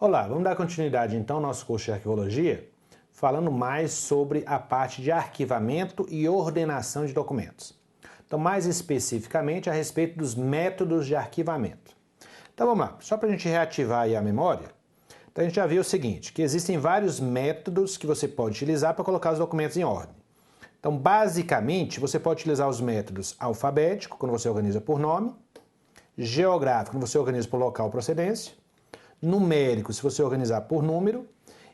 Olá, vamos dar continuidade então ao nosso curso de arquivologia, falando mais sobre a parte de arquivamento e ordenação de documentos. Então, mais especificamente a respeito dos métodos de arquivamento. Então vamos lá, só para a gente reativar aí a memória, então a gente já viu o seguinte, que existem vários métodos que você pode utilizar para colocar os documentos em ordem. Então, basicamente, você pode utilizar os métodos alfabético, quando você organiza por nome, geográfico, quando você organiza por local ou procedência, numérico, se você organizar por número,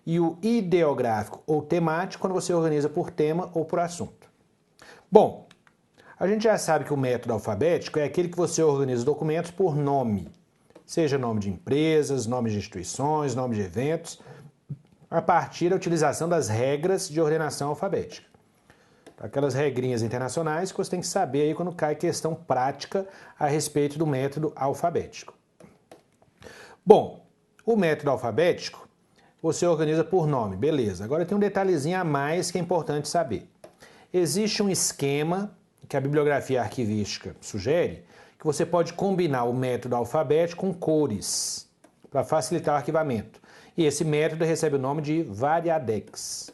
e o ideográfico ou temático, quando você organiza por tema ou por assunto. Bom, a gente já sabe que o método alfabético é aquele que você organiza os documentos por nome, seja nome de empresas, nome de instituições, nome de eventos, a partir da utilização das regras de ordenação alfabética. Aquelas regrinhas internacionais que você tem que saber aí quando cai questão prática a respeito do método alfabético. Bom, o método alfabético você organiza por nome, beleza. Agora tem um detalhezinho a mais que é importante saber. Existe um esquema que a bibliografia arquivística sugere que você pode combinar o método alfabético com cores para facilitar o arquivamento. E esse método recebe o nome de variadex.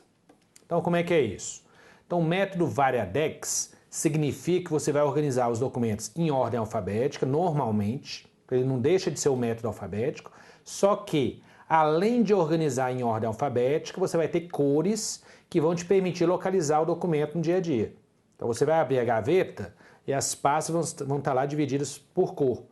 Então, como é que é isso? Então, o método variadex significa que você vai organizar os documentos em ordem alfabética, normalmente, ele não deixa de ser o método alfabético, só que, além de organizar em ordem alfabética, você vai ter cores que vão te permitir localizar o documento no dia a dia. Então, você vai abrir a gaveta e as pastas vão estar lá divididas por cor.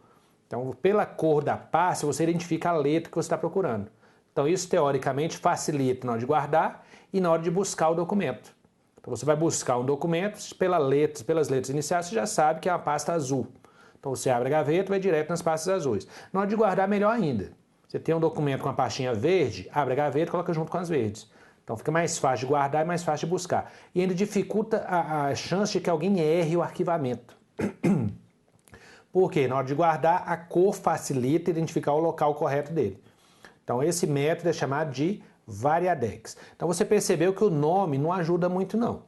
Então, pela cor da pasta, você identifica a letra que você está procurando. Então, isso, teoricamente, facilita na hora de guardar e na hora de buscar o documento. Então, você vai buscar um documento, pelas letras iniciais, você já sabe que é uma pasta azul. Então, você abre a gaveta e vai direto nas pastas azuis. Na hora de guardar, melhor ainda. Você tem um documento com a pastinha verde, abre a gaveta e coloca junto com as verdes. Então, fica mais fácil de guardar e mais fácil de buscar. E ainda dificulta a chance de que alguém erre o arquivamento. Porque na hora de guardar, a cor facilita identificar o local correto dele. Então, esse método é chamado de variadex. Então, você percebeu que o nome não ajuda muito, não.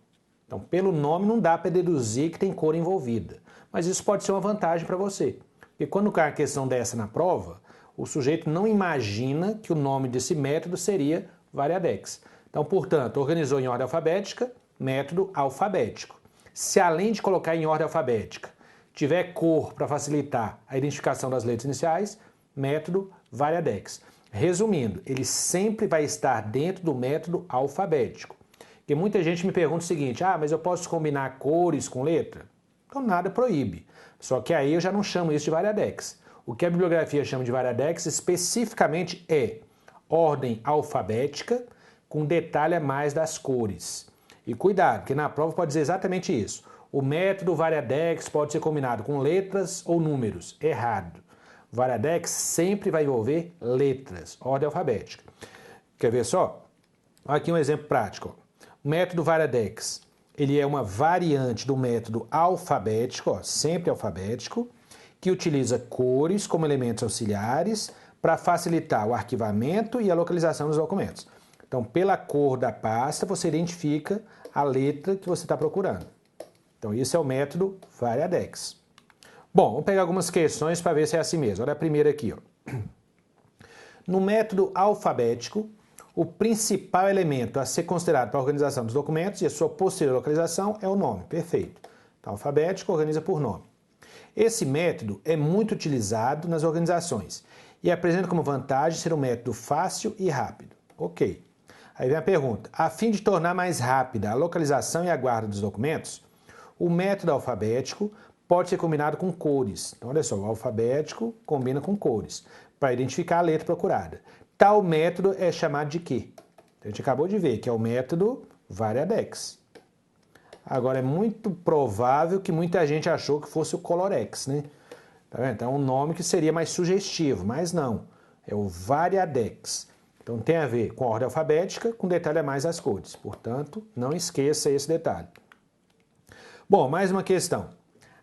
Então, pelo nome não dá para deduzir que tem cor envolvida. Mas isso pode ser uma vantagem para você. Porque quando cai uma questão dessa na prova, o sujeito não imagina que o nome desse método seria variadex. Então, portanto, organizou em ordem alfabética, método alfabético. Se além de colocar em ordem alfabética, tiver cor para facilitar a identificação das letras iniciais, método variadex. Resumindo, ele sempre vai estar dentro do método alfabético. Porque muita gente me pergunta o seguinte, mas eu posso combinar cores com letra? Então nada proíbe. Só que aí eu já não chamo isso de variadex. O que a bibliografia chama de variadex especificamente é ordem alfabética com detalhe a mais das cores. E cuidado, porque na prova pode dizer exatamente isso. O método variadex pode ser combinado com letras ou números. Errado. Variadex sempre vai envolver letras, ordem alfabética. Quer ver só? Aqui um exemplo prático. O método variadex, ele é uma variante do método alfabético, sempre alfabético, que utiliza cores como elementos auxiliares para facilitar o arquivamento e a localização dos documentos. Então, pela cor da pasta, você identifica a letra que você está procurando. Então, isso é o método variadex. Bom, vamos pegar algumas questões para ver se é assim mesmo. Olha a primeira aqui. No método alfabético, o principal elemento a ser considerado para a organização dos documentos e a sua posterior localização é o nome. Perfeito. Então, alfabético organiza por nome. Esse método é muito utilizado nas organizações e apresenta como vantagem ser um método fácil e rápido. Ok. Aí vem a pergunta. A fim de tornar mais rápida a localização e a guarda dos documentos, o método alfabético pode ser combinado com cores. Então, olha só, o alfabético combina com cores para identificar a letra procurada. Tal método é chamado de quê? A gente acabou de ver que é o método variadex. Agora, é muito provável que muita gente achou que fosse o colorex, né? Tá vendo? Então, é um nome que seria mais sugestivo, mas não. É o variadex. Então, tem a ver com a ordem alfabética, com detalhe a mais das cores. Portanto, não esqueça esse detalhe. Bom, mais uma questão.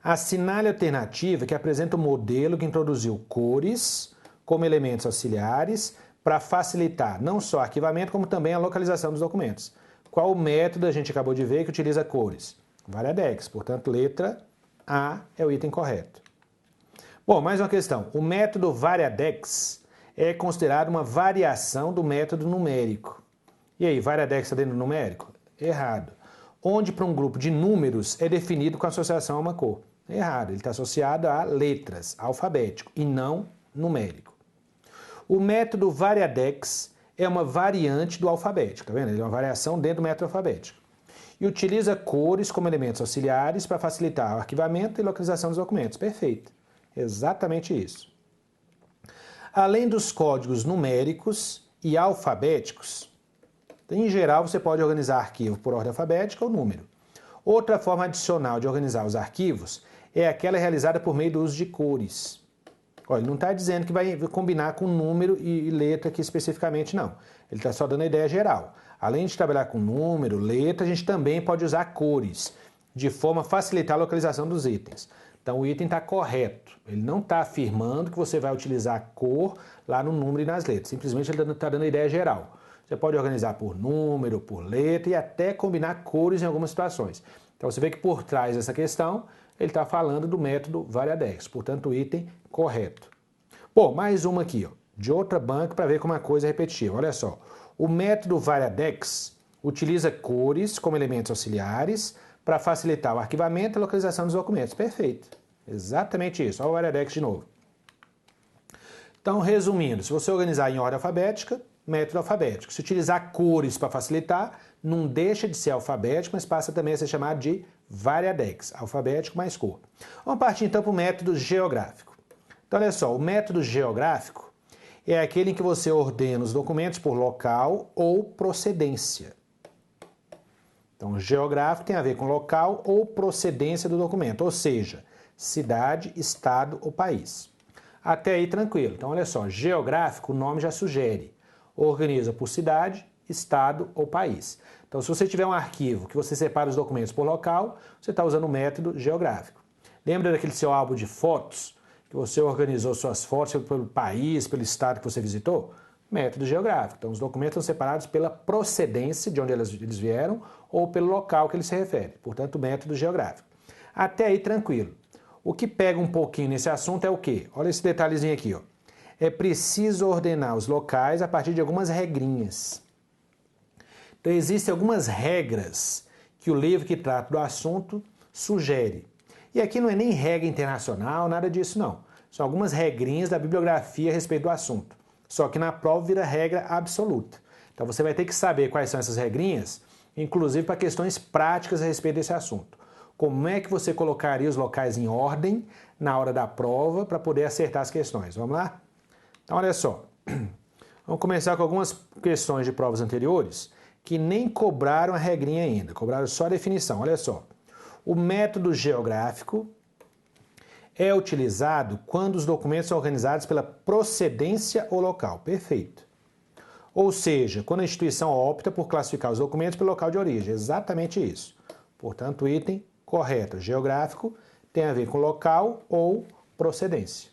Assinale a alternativa que apresenta o modelo que introduziu cores como elementos auxiliares para facilitar não só o arquivamento, como também a localização dos documentos. Qual o método a gente acabou de ver que utiliza cores? Variadex, portanto, letra A é o item correto. Bom, mais uma questão. O método variadex é considerado uma variação do método numérico. E aí, variadex está dentro do numérico? Errado. Onde para um grupo de números é definido com associação a uma cor? Errado, ele está associado a letras, alfabético, e não numérico. O método variadex é uma variante do alfabético, tá vendo? Ele é uma variação dentro do método alfabético. E utiliza cores como elementos auxiliares para facilitar o arquivamento e localização dos documentos. Perfeito. Exatamente isso. Além dos códigos numéricos e alfabéticos, em geral você pode organizar arquivo por ordem alfabética ou número. Outra forma adicional de organizar os arquivos é aquela realizada por meio do uso de cores. Olha, ele não está dizendo que vai combinar com número e letra aqui especificamente, não. Ele está só dando a ideia geral. Além de trabalhar com número, letra, a gente também pode usar cores, de forma a facilitar a localização dos itens. Então o item está correto. Ele não está afirmando que você vai utilizar a cor lá no número e nas letras. Simplesmente ele está dando a ideia geral. Você pode organizar por número, por letra e até combinar cores em algumas situações. Então você vê que por trás dessa questão, ele está falando do método variadex, portanto o item correto. Bom, mais uma aqui, ó, de outra banca para ver como a coisa é repetitiva. Olha só, o método variadex utiliza cores como elementos auxiliares para facilitar o arquivamento e a localização dos documentos. Perfeito, exatamente isso. Olha o variadex de novo. Então, resumindo, se você organizar em ordem alfabética, método alfabético. Se utilizar cores para facilitar, não deixa de ser alfabético, mas passa também a ser chamado de variadex, alfabético mais cor. Vamos partir então para o método geográfico. Então, olha só, o método geográfico é aquele em que você ordena os documentos por local ou procedência. Então, geográfico tem a ver com local ou procedência do documento, ou seja, cidade, estado ou país. Até aí tranquilo. Então, olha só, geográfico, o nome já sugere. Organiza por cidade, estado ou país. Então, se você tiver um arquivo que você separa os documentos por local, você está usando o método geográfico. Lembra daquele seu álbum de fotos, que você organizou suas fotos pelo país, pelo estado que você visitou? Método geográfico. Então, os documentos são separados pela procedência de onde eles vieram ou pelo local que eles se referem. Portanto, método geográfico. Até aí, tranquilo. O que pega um pouquinho nesse assunto é o quê? Olha esse detalhezinho aqui, ó. É preciso ordenar os locais a partir de algumas regrinhas. Então, existem algumas regras que o livro que trata do assunto sugere. E aqui não é nem regra internacional, nada disso não. São algumas regrinhas da bibliografia a respeito do assunto. Só que na prova vira regra absoluta. Então você vai ter que saber quais são essas regrinhas, inclusive para questões práticas a respeito desse assunto. Como é que você colocaria os locais em ordem na hora da prova para poder acertar as questões? Vamos lá? Então, olha só. Vamos começar com algumas questões de provas anteriores que nem cobraram a regrinha ainda, cobraram só a definição. Olha só. O método geográfico é utilizado quando os documentos são organizados pela procedência ou local. Perfeito. Ou seja, quando a instituição opta por classificar os documentos pelo local de origem. Exatamente isso. Portanto, o item correto, geográfico, tem a ver com local ou procedência.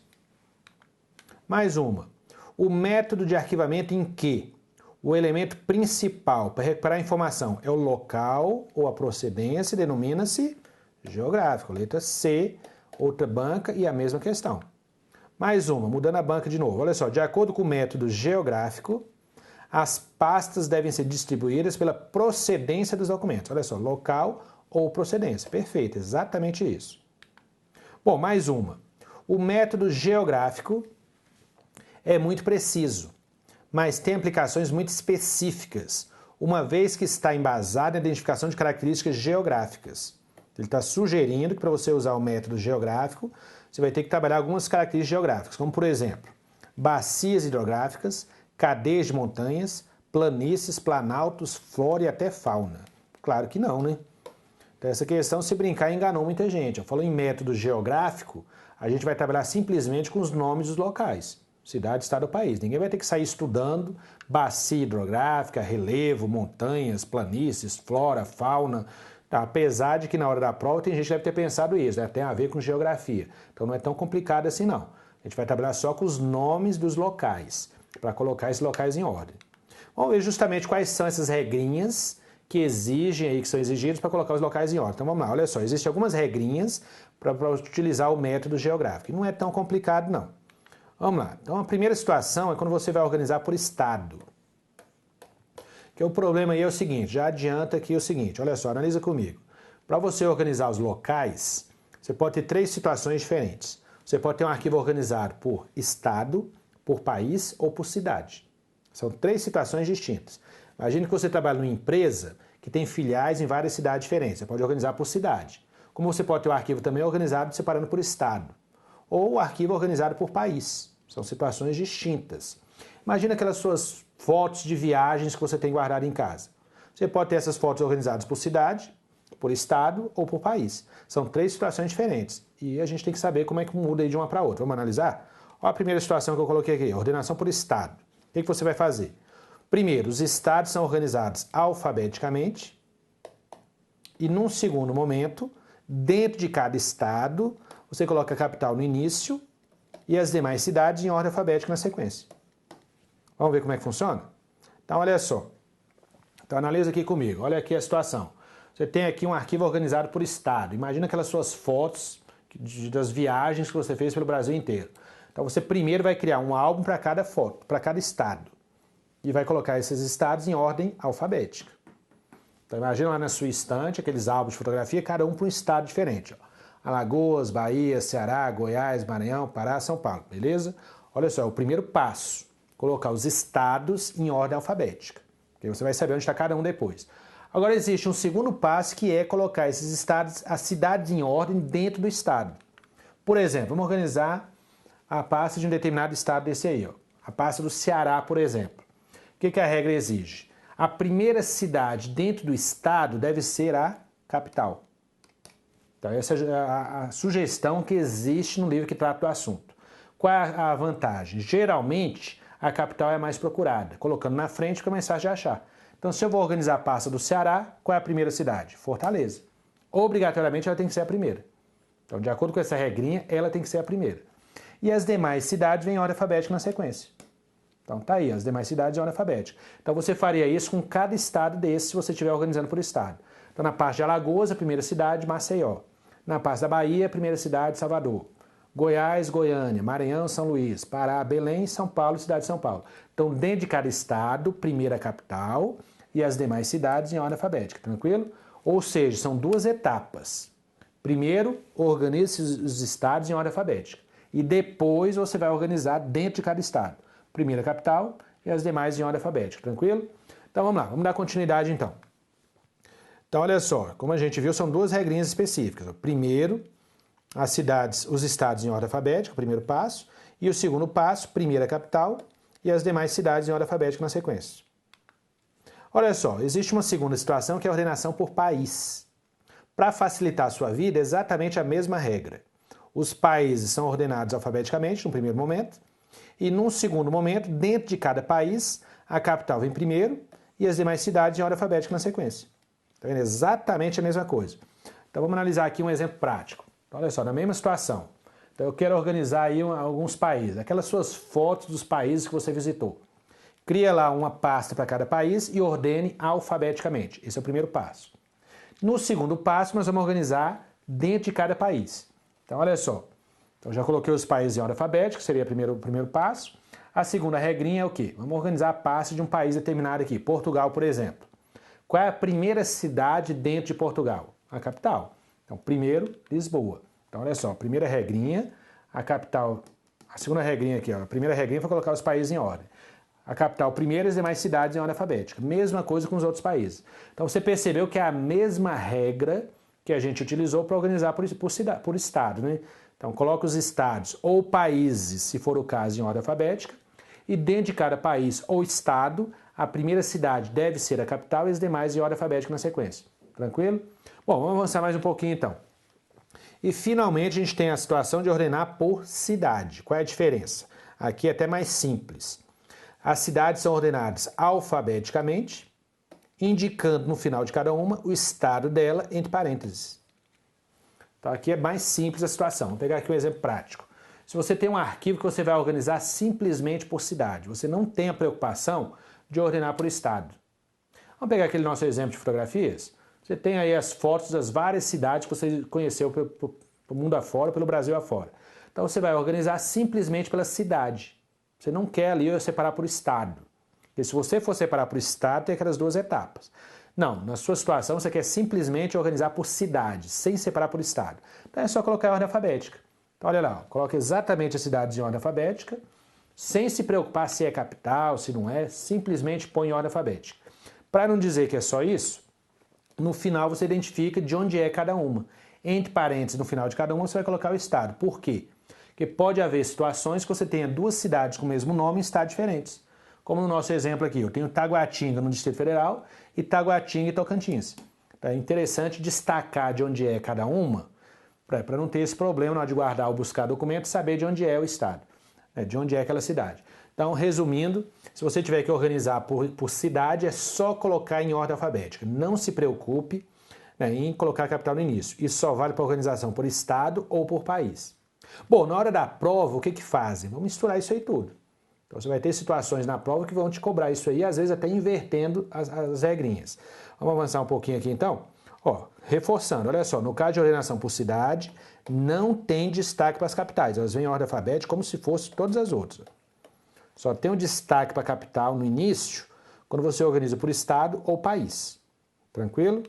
Mais uma. O método de arquivamento em que o elemento principal para recuperar a informação é o local ou a procedência, denomina-se geográfico. Letra C, outra banca e a mesma questão. Mais uma, mudando a banca de novo. Olha só, de acordo com o método geográfico, as pastas devem ser distribuídas pela procedência dos documentos. Olha só, local ou procedência. Perfeito, exatamente isso. Bom, mais uma. O método geográfico é muito preciso, mas tem aplicações muito específicas, uma vez que está embasado na identificação de características geográficas. Ele está sugerindo que para você usar o método geográfico, você vai ter que trabalhar algumas características geográficas, como por exemplo, bacias hidrográficas, cadeias de montanhas, planícies, planaltos, flora e até fauna. Claro que não, né? Então essa questão, se brincar, enganou muita gente. Eu falo em método geográfico, a gente vai trabalhar simplesmente com os nomes dos locais. Cidade, estado ou país. Ninguém vai ter que sair estudando bacia hidrográfica, relevo, montanhas, planícies, flora, fauna. Tá? Apesar de que na hora da prova tem gente que deve ter pensado isso, né? Tem a ver com geografia. Então não é tão complicado assim não. A gente vai trabalhar só com os nomes dos locais, para colocar esses locais em ordem. Vamos ver justamente quais são essas regrinhas que exigem aí, que são exigidas para colocar os locais em ordem. Então vamos lá, olha só, existem algumas regrinhas para utilizar o método geográfico. E não é tão complicado não. Vamos lá. Então, a primeira situação é quando você vai organizar por estado. Que o problema aí é o seguinte, já adianta aqui o seguinte, olha só, analisa comigo. Para você organizar os locais, você pode ter três situações diferentes. Você pode ter um arquivo organizado por estado, por país ou por cidade. São três situações distintas. Imagine que você trabalha numa empresa que tem filiais em várias cidades diferentes. Você pode organizar por cidade. Como você pode ter o arquivo também organizado separando por estado. Ou o arquivo organizado por país. São situações distintas. Imagina aquelas suas fotos de viagens que você tem guardado em casa. Você pode ter essas fotos organizadas por cidade, por estado ou por país. São três situações diferentes. E a gente tem que saber como é que muda aí de uma para outra. Vamos analisar? Olha a primeira situação que eu coloquei aqui, ordenação por estado. O que você vai fazer? Primeiro, os estados são organizados alfabeticamente. E num segundo momento, dentro de cada estado, você coloca a capital no início e as demais cidades em ordem alfabética na sequência. Vamos ver como é que funciona? Então, olha só. Então, analisa aqui comigo. Olha aqui a situação. Você tem aqui um arquivo organizado por estado. Imagina aquelas suas fotos das viagens que você fez pelo Brasil inteiro. Então, você primeiro vai criar um álbum para cada foto, para cada estado. E vai colocar esses estados em ordem alfabética. Então, imagina lá na sua estante, aqueles álbuns de fotografia, cada um para um estado diferente. Ó. Alagoas, Bahia, Ceará, Goiás, Maranhão, Pará, São Paulo. Beleza? Olha só, é o primeiro passo. Colocar os estados em ordem alfabética. Porque você vai saber onde está cada um depois. Agora existe um segundo passo que é colocar esses estados, as cidades em ordem dentro do estado. Por exemplo, vamos organizar a pasta de um determinado estado desse aí. Ó. A pasta do Ceará, por exemplo. O que a regra exige? A primeira cidade dentro do estado deve ser a capital. Então essa é a sugestão que existe no livro que trata do assunto. Qual é a vantagem? Geralmente, a capital é a mais procurada. Colocando na frente fica mais fácil de achar. Então, se eu vou organizar a pasta do Ceará, qual é a primeira cidade? Fortaleza. Obrigatoriamente, ela tem que ser a primeira. Então, de acordo com essa regrinha, ela tem que ser a primeira. E as demais cidades vêm em ordem alfabética na sequência. Então, tá aí, as demais cidades em ordem alfabética. Então, você faria isso com cada estado desse, se você estiver organizando por estado. Então, na parte de Alagoas, a primeira cidade, Maceió. Na parte da Bahia, a primeira cidade, Salvador. Goiás, Goiânia, Maranhão, São Luís, Pará, Belém, São Paulo, cidade de São Paulo. Então, dentro de cada estado, primeira capital e as demais cidades em ordem alfabética, tranquilo? Ou seja, são duas etapas. Primeiro, organize os estados em ordem alfabética. E depois você vai organizar dentro de cada estado. Primeira capital e as demais em ordem alfabética, tranquilo? Então, vamos lá, vamos dar continuidade então. Então, olha só, como a gente viu, são duas regrinhas específicas. Primeiro, as cidades, os estados em ordem alfabética, o primeiro passo, e o segundo passo, primeira capital, e as demais cidades em ordem alfabética na sequência. Olha só, existe uma segunda situação que é a ordenação por país. Para facilitar a sua vida, é exatamente a mesma regra. Os países são ordenados alfabeticamente no primeiro momento, e num segundo momento, dentro de cada país, a capital vem primeiro e as demais cidades em ordem alfabética na sequência. Está vendo? Exatamente a mesma coisa. Então vamos analisar aqui um exemplo prático. Então, olha só, na mesma situação. Então eu quero organizar aí alguns países, aquelas suas fotos dos países que você visitou. Cria lá uma pasta para cada país e ordene alfabeticamente. Esse é o primeiro passo. No segundo passo, nós vamos organizar dentro de cada país. Então, olha só. Então, já coloquei os países em ordem alfabética, seria o primeiro passo. A segunda regrinha é o quê? Vamos organizar a pasta de um país determinado aqui. Portugal, por exemplo. Qual é a primeira cidade dentro de Portugal? A capital. Então, primeiro, Lisboa. Então, olha só, primeira regrinha, a capital, a segunda regrinha aqui, ó, a primeira regrinha foi colocar os países em ordem. A capital primeiro e as demais cidades em ordem alfabética. Mesma coisa com os outros países. Então, você percebeu que é a mesma regra que a gente utilizou para organizar por estado, né? Então, coloca os estados ou países, se for o caso, em ordem alfabética, e dentro de cada país ou estado, a primeira cidade deve ser a capital e as demais em ordem alfabética na sequência. Tranquilo? Bom, vamos avançar mais um pouquinho então. E finalmente a gente tem a situação de ordenar por cidade. Qual é a diferença? Aqui é até mais simples. As cidades são ordenadas alfabeticamente, indicando no final de cada uma o estado dela entre parênteses. Então aqui é mais simples a situação. Vou pegar aqui um exemplo prático. Se você tem um arquivo que você vai organizar simplesmente por cidade, você não tem a preocupação de ordenar por estado. Vamos pegar aquele nosso exemplo de fotografias? Você tem aí as fotos das várias cidades que você conheceu pelo mundo afora, pelo Brasil afora. Então você vai organizar simplesmente pela cidade. Você não quer ali separar por estado. Porque se você for separar por estado, tem aquelas duas etapas. Não, na sua situação você quer simplesmente organizar por cidade, sem separar por estado. Então é só colocar em ordem alfabética. Então olha lá, coloca exatamente as cidades em ordem alfabética, sem se preocupar se é capital, se não é, simplesmente põe em ordem alfabética. Para não dizer que é só isso, no final você identifica de onde é cada uma. Entre parênteses, no final de cada uma, você vai colocar o estado. Por quê? Porque pode haver situações que você tenha duas cidades com o mesmo nome em estados diferentes. Como no nosso exemplo aqui, eu tenho Taguatinga no Distrito Federal e Taguatinga e Tocantins. Então é interessante destacar de onde é cada uma, para não ter esse problema na hora de guardar ou buscar documento e saber de onde é o estado, de onde é aquela cidade. Então, resumindo, se você tiver que organizar por cidade, é só colocar em ordem alfabética. Não se preocupe em colocar a capital no início. Isso só vale para organização por estado ou por país. Bom, na hora da prova, o que fazem? Vamos misturar isso aí tudo. Então você vai ter situações na prova que vão te cobrar isso aí, às vezes até invertendo as regrinhas. Vamos avançar um pouquinho aqui então? Ó, reforçando, olha só, no caso de ordenação por cidade, não tem destaque para as capitais. Elas vêm em ordem alfabética como se fossem todas as outras. Só tem um destaque para a capital no início, quando você organiza por estado ou país. Tranquilo?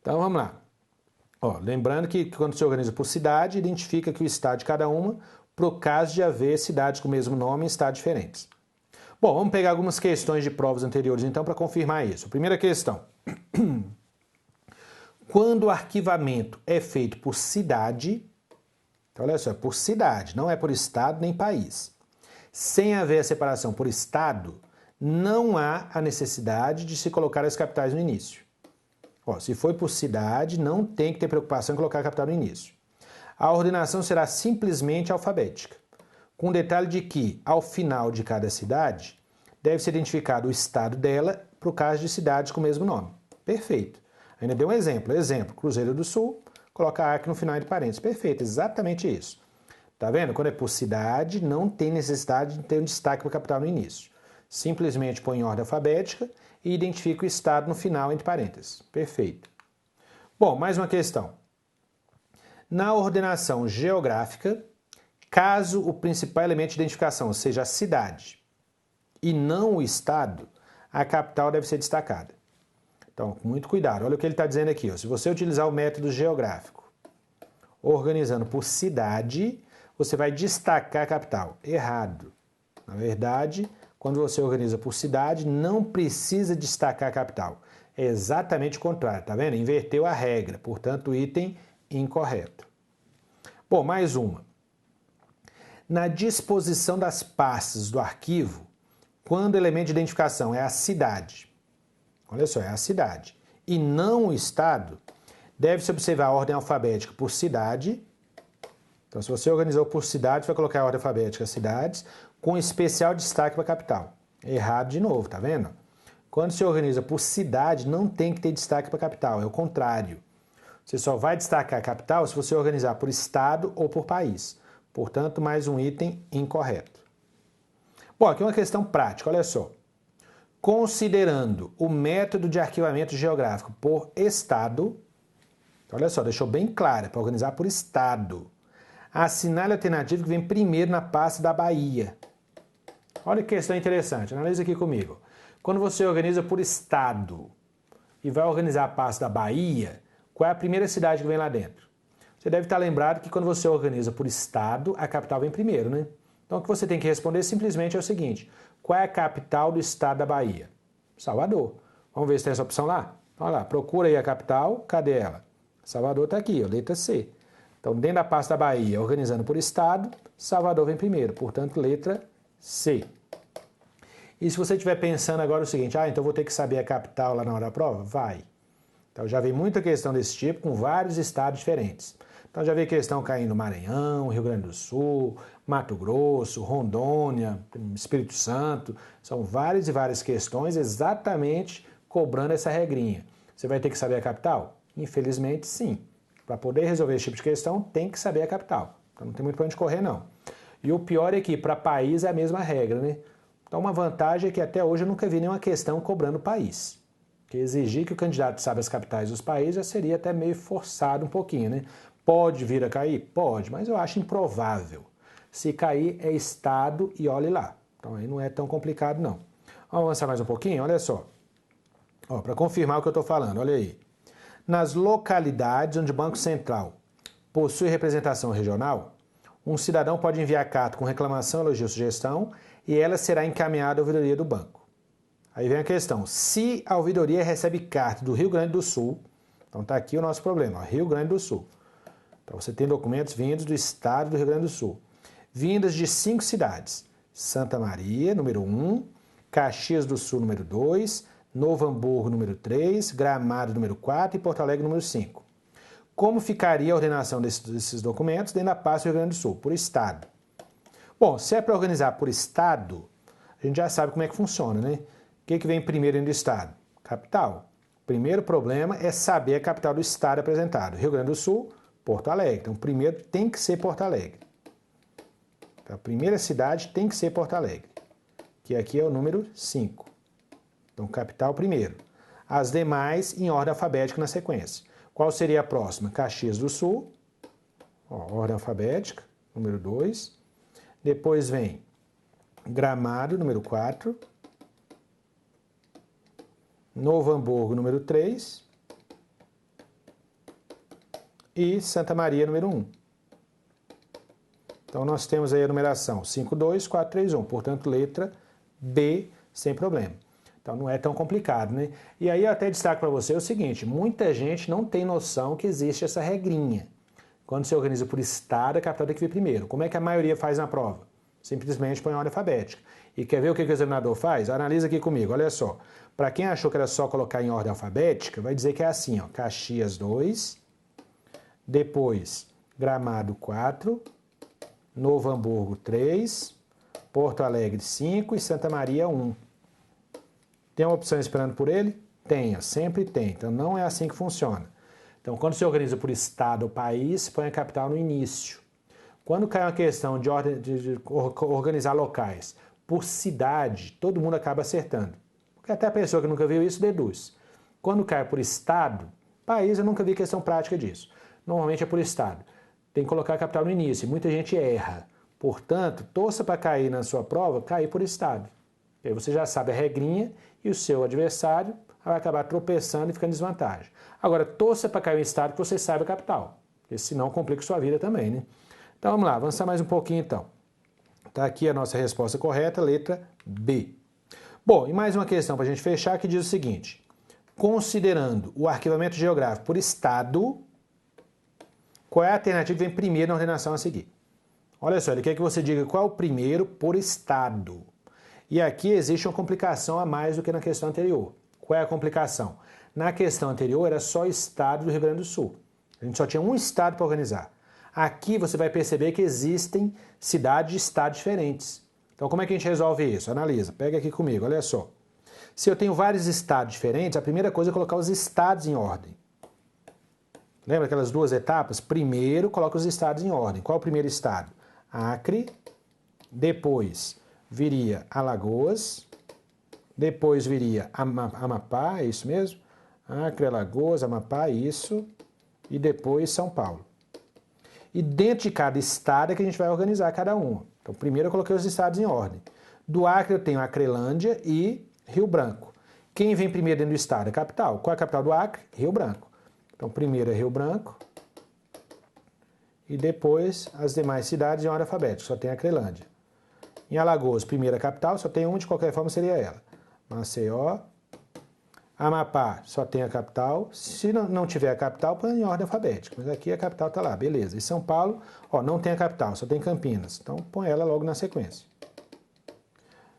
Então vamos lá. Ó, lembrando que quando você organiza por cidade, identifica que o estado de cada uma, para o caso de haver cidades com o mesmo nome em estados diferentes. Bom, vamos pegar algumas questões de provas anteriores então para confirmar isso. Primeira questão. Quando o arquivamento é feito por cidade, então olha só, é por cidade, não é por estado nem país. Sem haver a separação por estado, não há a necessidade de se colocar as capitais no início. Ó, se foi por cidade, não tem que ter preocupação em colocar a capital no início. A ordenação será simplesmente alfabética, com o detalhe de que, ao final de cada cidade, deve ser identificado o estado dela para o caso de cidades com o mesmo nome. Perfeito. Ainda deu um exemplo. Exemplo, Cruzeiro do Sul, coloca Acre no final de parênteses. Perfeito, exatamente isso. Tá vendo? Quando é por cidade, não tem necessidade de ter um destaque para a capital no início. Simplesmente põe em ordem alfabética e identifica o estado no final entre parênteses. Perfeito. Bom, mais uma questão. Na ordenação geográfica, caso o principal elemento de identificação seja a cidade e não o estado, a capital deve ser destacada. Então, com muito cuidado. Olha o que ele está dizendo aqui. Ó. Se você utilizar o método geográfico, organizando por cidade, você vai destacar a capital. Errado. Na verdade, quando você organiza por cidade, não precisa destacar a capital. É exatamente o contrário, tá vendo? Inverteu a regra, portanto, o item incorreto. Bom, mais uma. Na disposição das pastas do arquivo, quando o elemento de identificação é a cidade, olha só, é a cidade, e não o estado, deve-se observar a ordem alfabética por cidade. Então, se você organizou por cidade, vai colocar a ordem alfabética cidades, com especial destaque para a capital. Errado de novo, tá vendo? Quando se organiza por cidade, não tem que ter destaque para a capital, é o contrário. Você só vai destacar a capital se você organizar por estado ou por país. Portanto, mais um item incorreto. Bom, aqui uma questão prática, olha só. Considerando o método de arquivamento geográfico por estado, olha só, deixou bem claro, para organizar por estado. Assinale a alternativa que vem primeiro na pasta da Bahia. Olha que questão interessante, analisa aqui comigo. Quando você organiza por estado e vai organizar a pasta da Bahia, qual é a primeira cidade que vem lá dentro? Você deve estar lembrado que quando você organiza por estado, a capital vem primeiro, né? Então o que você tem que responder simplesmente é o seguinte: qual é a capital do estado da Bahia? Salvador. Vamos ver se tem essa opção lá? Olha lá, procura aí a capital, cadê ela? Salvador está aqui, ó, letra C. Então dentro da pasta da Bahia, organizando por estado, Salvador vem primeiro, portanto letra C. E se você estiver pensando agora o seguinte, então vou ter que saber a capital lá na hora da prova? Vai. Então já vi muita questão desse tipo com vários estados diferentes. Então já vi questão caindo no Maranhão, Rio Grande do Sul, Mato Grosso, Rondônia, Espírito Santo. São várias e várias questões exatamente cobrando essa regrinha. Você vai ter que saber a capital? Infelizmente, sim. Para poder resolver esse tipo de questão, tem que saber a capital. Então não tem muito para onde correr, não. E o pior é que para país é a mesma regra, né? Então uma vantagem é que até hoje eu nunca vi nenhuma questão cobrando país. Porque exigir que o candidato saiba as capitais dos países já seria até meio forçado um pouquinho, né? Pode vir a cair? Pode, mas eu acho improvável. Se cair, é estado e olhe lá. Então aí não é tão complicado, não. Vamos avançar mais um pouquinho? Olha só. Para confirmar o que eu estou falando, olha aí. Nas localidades onde o Banco Central possui representação regional, um cidadão pode enviar carta com reclamação, elogio ou sugestão e ela será encaminhada à ouvidoria do banco. Aí vem a questão, se a ouvidoria recebe carta do Rio Grande do Sul, então está aqui o nosso problema, ó, Rio Grande do Sul. Então você tem documentos vindos do estado do Rio Grande do Sul, vindas de 5 cidades, Santa Maria, número 1, Caxias do Sul, número 2, Novo Hamburgo, número 3, Gramado, número 4 e Porto Alegre, número 5. Como ficaria a ordenação desses documentos dentro da pasta do Rio Grande do Sul? Por estado. Bom, se é para organizar por estado, a gente já sabe como é que funciona, né? O que vem primeiro dentro do estado? Capital. O primeiro problema é saber a capital do estado apresentado. Rio Grande do Sul, Porto Alegre. Então, primeiro tem que ser Porto Alegre. Então, a primeira cidade tem que ser Porto Alegre, que aqui é o número 5. Então, capital primeiro. As demais em ordem alfabética na sequência. Qual seria a próxima? Caxias do Sul, ordem alfabética, número 2. Depois vem Gramado, número 4. Novo Hamburgo, número 3. E Santa Maria, número 1. Então, nós temos aí a numeração 5, 2, 4, 3, 1. Portanto, letra B, sem problema. Então, não é tão complicado, né? E aí, eu até destaco para você o seguinte, muita gente não tem noção que existe essa regrinha. Quando você organiza por estado, a capital tem que vir primeiro. Como é que a maioria faz na prova? Simplesmente põe em ordem alfabética. E quer ver o que o examinador faz? Analisa aqui comigo, olha só. Para quem achou que era só colocar em ordem alfabética, vai dizer que é assim, ó, Caxias 2, depois Gramado 4, Novo Hamburgo 3, Porto Alegre 5 e Santa Maria 1. Tem uma opção esperando por ele? Tenha, sempre tem. Então, não é assim que funciona. Então, quando você organiza por estado ou país, põe a capital no início. Quando cai uma questão de organizar locais por cidade, todo mundo acaba acertando. Porque até a pessoa que nunca viu isso deduz. Quando cai por estado, país, eu nunca vi questão prática disso. Normalmente é por estado. Tem que colocar a capital no início. Muita gente erra. Portanto, torça para cair na sua prova, cair por estado. E aí você já sabe a regrinha e o seu adversário vai acabar tropeçando e ficando em desvantagem. Agora, torça para cair em estado que você saiba a capital, porque senão complica sua vida também, né? Então vamos lá, avançar mais um pouquinho então. Está aqui a nossa resposta correta, letra B. Bom, e mais uma questão para a gente fechar que diz o seguinte. Considerando o arquivamento geográfico por estado, qual é a alternativa que vem primeiro na ordenação a seguir? Olha só, ele quer que você diga qual é o primeiro por estado. E aqui existe uma complicação a mais do que na questão anterior. Qual é a complicação? Na questão anterior era só estado do Rio Grande do Sul. A gente só tinha um estado para organizar. Aqui você vai perceber que existem cidades e estados diferentes. Então como é que a gente resolve isso? Analisa, pega aqui comigo, olha só. Se eu tenho vários estados diferentes, a primeira coisa é colocar os estados em ordem. Lembra aquelas duas etapas? Primeiro coloca os estados em ordem. Qual é o primeiro estado? Acre, depois viria Alagoas, depois viria Amapá, é isso mesmo? Acre, Alagoas, Amapá, isso, e depois São Paulo. E dentro de cada estado é que a gente vai organizar cada um. Então, primeiro eu coloquei os estados em ordem. Do Acre eu tenho Acrelândia e Rio Branco. Quem vem primeiro dentro do estado? A capital. Qual é a capital do Acre? Rio Branco. Então, primeiro é Rio Branco e depois as demais cidades em ordem alfabética, só tem Acrelândia. Em Alagoas, primeira capital, só tem uma, de qualquer forma seria ela. Maceió. Amapá, só tem a capital. Se não tiver a capital, põe em ordem alfabética. Mas aqui a capital está lá, beleza. E São Paulo, ó, não tem a capital, só tem Campinas. Então põe ela logo na sequência.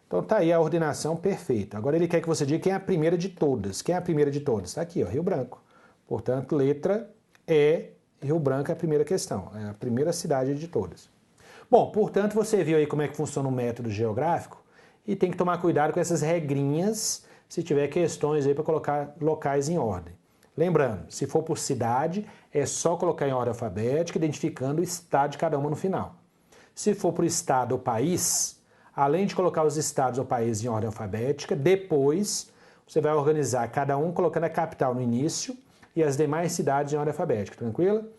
Então tá aí a ordenação perfeita. Agora ele quer que você diga quem é a primeira de todas. Quem é a primeira de todas? Está aqui, ó, Rio Branco. Portanto, letra E, Rio Branco é a primeira questão. É a primeira cidade de todas. Bom, portanto, você viu aí como é que funciona o método geográfico e tem que tomar cuidado com essas regrinhas se tiver questões aí para colocar locais em ordem. Lembrando, se for por cidade, é só colocar em ordem alfabética, identificando o estado de cada uma no final. Se for por estado ou país, além de colocar os estados ou países em ordem alfabética, depois você vai organizar cada um colocando a capital no início e as demais cidades em ordem alfabética, tranquilo?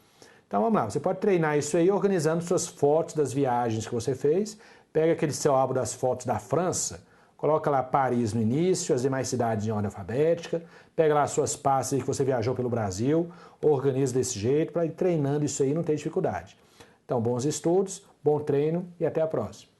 Então vamos lá, você pode treinar isso aí organizando suas fotos das viagens que você fez. Pega aquele seu álbum das fotos da França, coloca lá Paris no início, as demais cidades em ordem alfabética, pega lá as suas pastas que você viajou pelo Brasil, organiza desse jeito para ir treinando isso aí, não ter dificuldade. Então, bons estudos, bom treino e até a próxima.